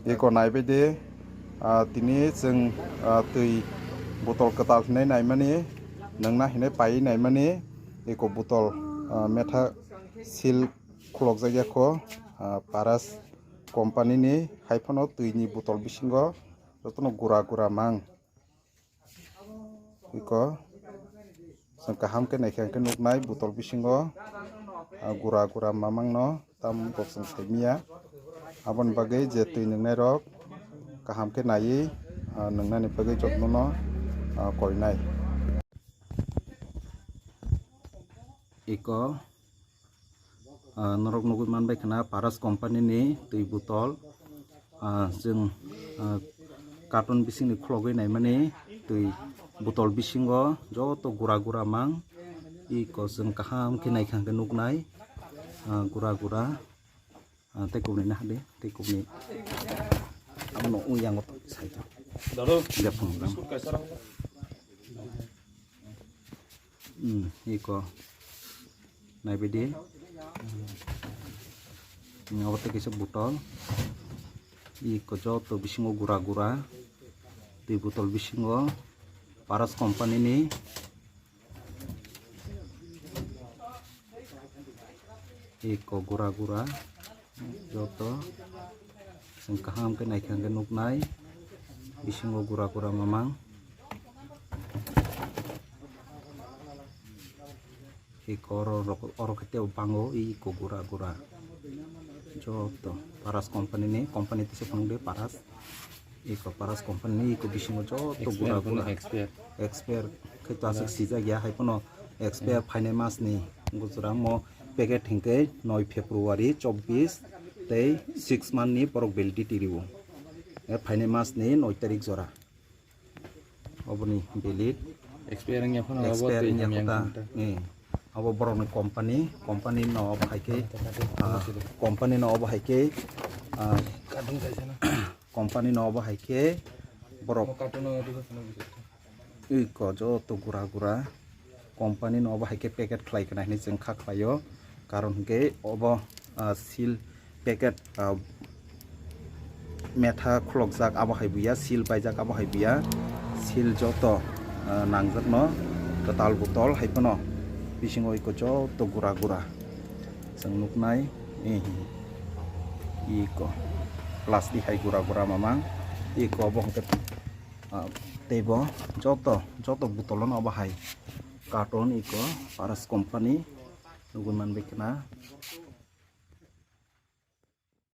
eko naibede tini जों tui botol ketal hinai naimani nangna hinai pai naimani eko botol metha sil khulok jagyako paras company ni haifano tui ni botol bisingo jotono gura gura mang eko जों kaham ke naikha nuknai botol bisingo gura gura mamang no tam boksong saimia abon bagai je tui nangnai rok kaham ke nai nangnani bagai jotno no koinai iko norok nugui manbai khana paras company ni tui botol जों carton bisingni khulogui naimani tui botol bisingo joto gura gura mang iko जों kaham ke naikha nuknai gura gura tei kubni na hade tei kubni amno uyang saito daro japung ram iko naibedi ngawate kisa botol iko joto bisingo gura gura tei botol bisingo paras company ni iko gura gura joto जों kaham ke naikha nuknai bisingo gura gura mamang iko oro kete bango iko gura gura joto paras company ni company tise pangde paras iko paras company ni iko bisingo joto gura gura expert ketasik sija gya haipono expert phaine mas ni gujurang mo packet hingke 9 February 24 tei 6 month ni porok validity riu phaine mas ni 9 tarik jora oboni valid expiring ya phono expiring ya kota abo borok company no bhaike company no bhaike company no bhaike borok iko joto gura gura company no bhaike packet khlai kana ni जों kha khlaio karon hingke obo seal packet metha khulokjak abo haibuya seal paijak abo haibuya seal joto nangjakno ketal botol haipono bisingo iko joto gura gura जों nuknai iko plastic hai gura gura mamang iko obo hingke tebo joto botol no obo hai carton iko paras company nugui manbai kana